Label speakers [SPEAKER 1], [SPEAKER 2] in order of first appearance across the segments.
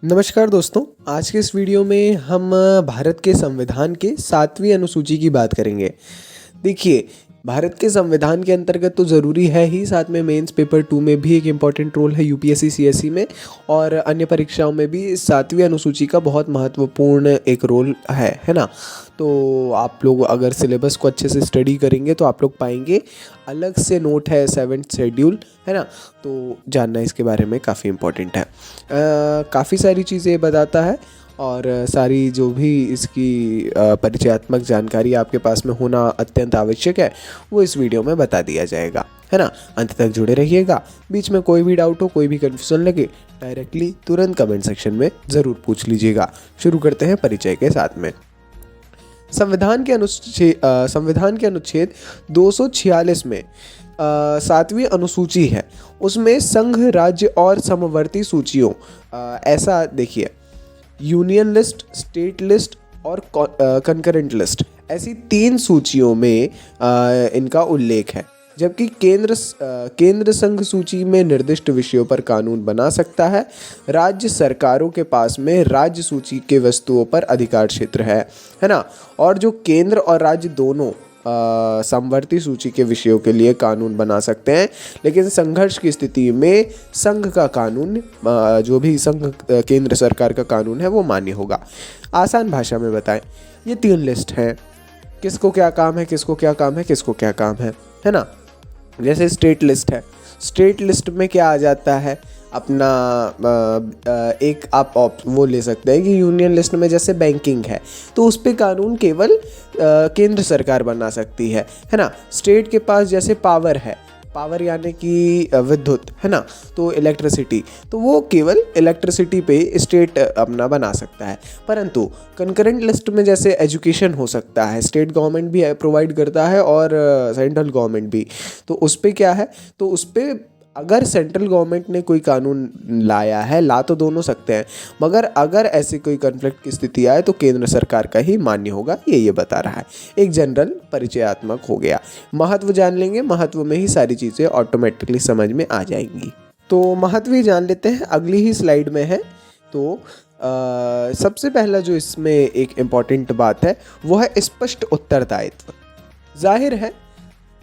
[SPEAKER 1] नमस्कार दोस्तों। आज के इस वीडियो में हम भारत के संविधान के 7वीं अनुसूची की बात करेंगे। देखिए, भारत के संविधान के अंतर्गत तो ज़रूरी है ही, साथ में मेंस पेपर 2 में भी एक इम्पॉर्टेंट रोल है, यूपीएससी सीएसई में और अन्य परीक्षाओं में भी इस 7वीं अनुसूची का बहुत महत्वपूर्ण एक रोल है ना। तो आप लोग अगर सिलेबस को अच्छे से स्टडी करेंगे तो आप लोग पाएंगे, अलग से नोट है 7th शेड्यूल, है ना। तो जानना इसके बारे में काफ़ी इम्पोर्टेंट है। काफ़ी सारी चीज़ें बताता है और सारी जो भी इसकी परिचयात्मक जानकारी आपके पास में होना अत्यंत आवश्यक है, वो इस वीडियो में बता दिया जाएगा, है ना। अंत तक जुड़े रहिएगा। बीच में कोई भी डाउट हो, कोई भी कन्फ्यूजन लगे, डायरेक्टली तुरंत कमेंट सेक्शन में ज़रूर पूछ लीजिएगा। शुरू करते हैं परिचय के साथ में। संविधान के अनुच्छेद 246 में 7वीं अनुसूची है, उसमें संघ, राज्य और समवर्ती सूचियों, ऐसा देखिए, यूनियन लिस्ट, स्टेट लिस्ट और कंकरेंट लिस्ट, ऐसी 3 सूचियों में इनका उल्लेख है। जबकि केंद्र संघ सूची में निर्दिष्ट विषयों पर कानून बना सकता है। राज्य सरकारों के पास में राज्य सूची के वस्तुओं पर अधिकार क्षेत्र है ना। और जो केंद्र और राज्य दोनों समवर्ती सूची के विषयों के लिए कानून बना सकते हैं, लेकिन संघर्ष की स्थिति में संघ का कानून, जो भी संघ केंद्र सरकार का कानून है, वो मान्य होगा। आसान भाषा में बताएं, ये 3 लिस्ट हैं, किसको क्या काम है, किसको क्या काम है, किसको क्या काम है ना। जैसे स्टेट लिस्ट है, स्टेट लिस्ट में क्या आ जाता है अपना, एक आप वो ले सकते हैं कि यूनियन लिस्ट में जैसे बैंकिंग है, तो उस पे कानून केवल केंद्र सरकार बना सकती है ना। स्टेट के पास जैसे पावर है, पावर यानी कि विद्युत, है ना, तो इलेक्ट्रिसिटी, तो वो केवल इलेक्ट्रिसिटी पे स्टेट अपना बना सकता है। परंतु कंकरेंट लिस्ट में जैसे एजुकेशन हो सकता है, स्टेट गवर्नमेंट भी प्रोवाइड करता है और सेंट्रल गवर्नमेंट भी, तो उस पे क्या है, तो उस पे अगर सेंट्रल गवर्नमेंट ने कोई कानून लाया है, ला तो दोनों सकते हैं, मगर अगर ऐसी कोई कॉन्फ्लिक्ट की स्थिति आए तो केंद्र सरकार का ही मान्य होगा, ये बता रहा है। एक जनरल परिचयात्मक हो गया। महत्व जान लेंगे, महत्व में ही सारी चीज़ें ऑटोमेटिकली समझ में आ जाएंगी। तो महत्व ही जान लेते हैं, अगली ही स्लाइड में है। तो सबसे पहला जो इसमें एक इम्पॉर्टेंट बात है वो है स्पष्ट उत्तरदायित्व। जाहिर है,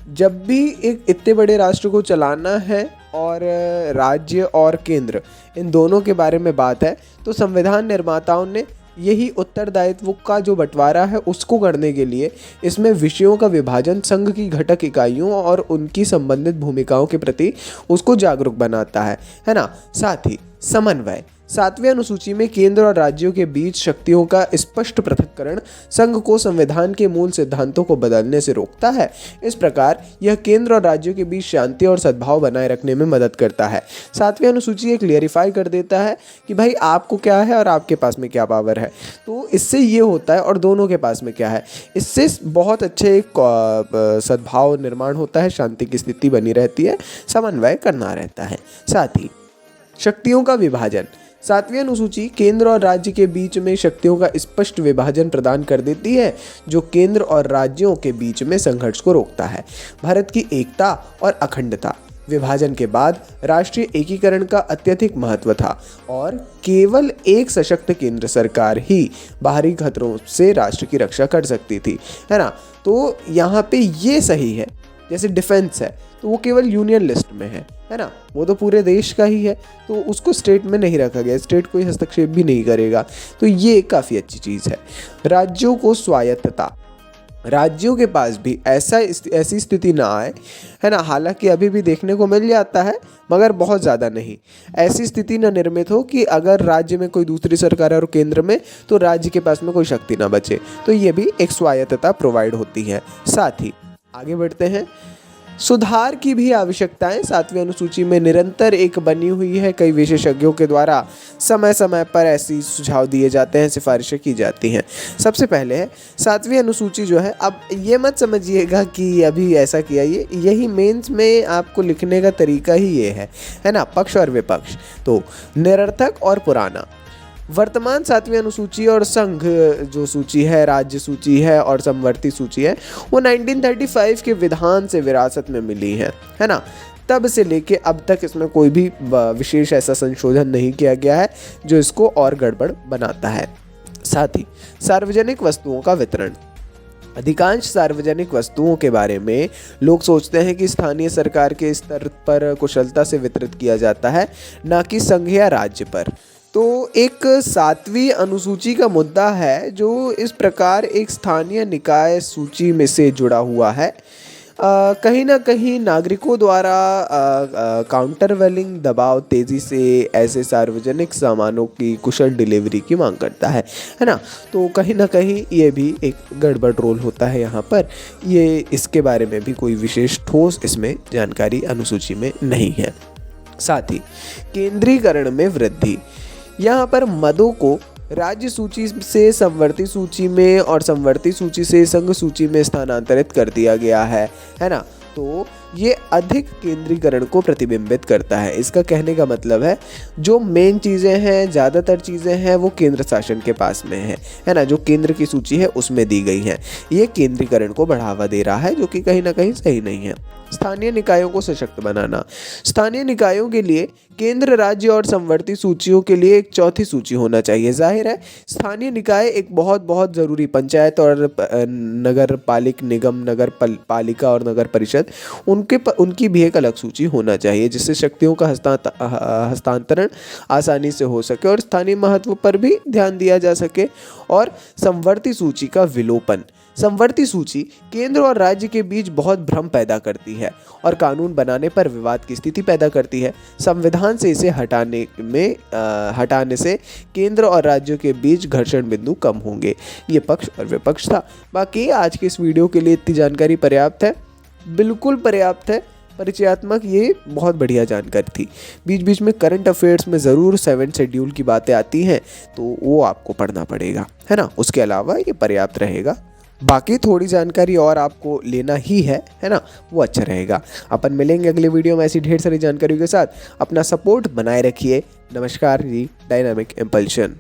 [SPEAKER 1] जब भी एक इतने बड़े राष्ट्र को चलाना है और राज्य और केंद्र, इन दोनों के बारे में बात है, तो संविधान निर्माताओं ने यही उत्तरदायित्व का जो बंटवारा है उसको करने के लिए इसमें विषयों का विभाजन संघ की घटक इकाइयों और उनकी संबंधित भूमिकाओं के प्रति उसको जागरूक बनाता है ना। साथ ही समन्वय, 7वीं अनुसूची में केंद्र और राज्यों के बीच शक्तियों का स्पष्ट पृथक्करण संघ को संविधान के मूल सिद्धांतों को बदलने से रोकता है। इस प्रकार यह केंद्र और राज्यों के बीच शांति और सद्भाव बनाए रखने में मदद करता है। 7वीं अनुसूची ये क्लियरिफाई कर देता है कि भाई आपको क्या है और आपके पास में क्या पावर है, तो इससे ये होता है, और दोनों के पास में क्या है, इससे बहुत अच्छे एक सद्भाव निर्माण होता है, शांति की स्थिति बनी रहती है, समन्वय करना रहता है। साथ ही शक्तियों का विभाजन, 7वीं अनुसूची केंद्र और राज्य के बीच में शक्तियों का स्पष्ट विभाजन प्रदान कर देती है, जो केंद्र और राज्यों के बीच में संघर्ष को रोकता है। भारत की एकता और अखंडता, विभाजन के बाद राष्ट्रीय एकीकरण का अत्यधिक महत्व था और केवल एक सशक्त केंद्र सरकार ही बाहरी खतरों से राष्ट्र की रक्षा कर सकती थी, है ना। तो यहाँ पे ये सही है। जैसे डिफेंस है तो वो केवल यूनियन लिस्ट में है ना, वो तो पूरे देश का ही है, तो उसको स्टेट में नहीं रखा गया, स्टेट कोई हस्तक्षेप भी नहीं करेगा, तो ये काफ़ी अच्छी चीज़ है। राज्यों को स्वायत्तता, राज्यों के पास भी ऐसी स्थिति ना आए, है ना। हालांकि अभी भी देखने को मिल जाता है, मगर बहुत ज़्यादा नहीं। ऐसी स्थिति न निर्मित हो कि अगर राज्य में कोई दूसरी सरकार है और केंद्र में, तो राज्य के पास में कोई शक्ति ना बचे, तो ये भी एक स्वायत्तता प्रोवाइड होती है। साथ ही आगे बढ़ते हैं, सुधार की भी आवश्यकताएं 7वीं अनुसूची में निरंतर एक बनी हुई है। कई विशेषज्ञों के द्वारा समय समय पर ऐसी सुझाव दिए जाते हैं, सिफारिशें की जाती हैं। सबसे पहले है 7वीं अनुसूची जो है, अब ये मत समझिएगा कि अभी ऐसा किया, यही मेंस में आपको लिखने का तरीका ही ये है ना, पक्ष और विपक्ष। तो निरर्थक और पुराना, वर्तमान 7वीं अनुसूची और संघ जो सूची है, राज्य सूची है और समवर्ती सूची है, वो 1935 के विधान से विरासत में मिली है ना। तब से लेके अब तक इसमें कोई भी विशेष ऐसा संशोधन नहीं किया गया है जो इसको और गड़बड़ बनाता है। साथ ही सार्वजनिक वस्तुओं का वितरण। अधिकांश सार्वजनिक वस्तुओं के बारे में लोग सोचते हैं कि स्थानीय सरकार के स्तर पर कुशलता से वितरित किया जाता है, ना कि संघ या राज्य पर। तो एक 7वीं अनुसूची का मुद्दा है जो इस प्रकार एक स्थानीय निकाय सूची में से जुड़ा हुआ है। कहीं ना कहीं नागरिकों द्वारा काउंटरवेलिंग दबाव तेज़ी से ऐसे सार्वजनिक सामानों की कुशल डिलीवरी की मांग करता है ना। तो कहीं ना कहीं ये भी एक गड़बड़ रोल होता है यहाँ पर। ये इसके बारे में भी कोई विशेष ठोस इसमें जानकारी अनुसूची में नहीं है। साथ ही केंद्रीकरण में वृद्धि। यहाँ पर मदों को राज्य सूची से समवर्ती सूची में और समवर्ती सूची से संघ सूची में स्थानांतरित कर दिया गया है ना। तो ये अधिक केंद्रीकरण को प्रतिबिंबित करता है। इसका कहने का मतलब है जो मेन चीज़ें हैं, ज़्यादातर चीज़ें हैं वो केंद्र शासन के पास में है ना। जो केंद्र की सूची है उसमें दी गई हैं। ये केंद्रीकरण को बढ़ावा दे रहा है जो कि कहीं ना कहीं सही नहीं है। स्थानीय निकायों को सशक्त बनाना। स्थानीय निकायों के लिए केंद्र, राज्य और समवर्ती सूचियों के लिए एक चौथी सूची होना चाहिए। जाहिर है स्थानीय निकाय एक बहुत बहुत ज़रूरी, पंचायत और नगर पालिक निगम, नगर पालिका और नगर परिषद, उनकी भी एक अलग सूची होना चाहिए जिससे शक्तियों का हस्तांतरण आसानी से हो सके और स्थानीय महत्व पर भी ध्यान दिया जा सके। और समवर्ती सूची का विलोपन। समवर्ती सूची केंद्र और राज्य के बीच बहुत भ्रम पैदा करती है और कानून बनाने पर विवाद की स्थिति पैदा करती है। संविधान से इसे हटाने से केंद्र और राज्यों के बीच घर्षण बिंदु कम होंगे। ये पक्ष और विपक्ष था। बाकी आज के इस वीडियो के लिए इतनी जानकारी पर्याप्त है, बिल्कुल पर्याप्त है, परिचयात्मक। ये बहुत बढ़िया जानकारी थी। बीच बीच में करंट अफेयर्स में ज़रूर 7th शेड्यूल की बातें आती हैं तो वो आपको पढ़ना पड़ेगा, है ना। उसके अलावा ये पर्याप्त रहेगा। बाकी थोड़ी जानकारी और आपको लेना ही है ना, वो अच्छा रहेगा। अपन मिलेंगे अगले वीडियो में ऐसी ढेर सारी जानकारियों के साथ। अपना सपोर्ट बनाए रखिए। नमस्कार जी, डायनामिक इम्पल्शन।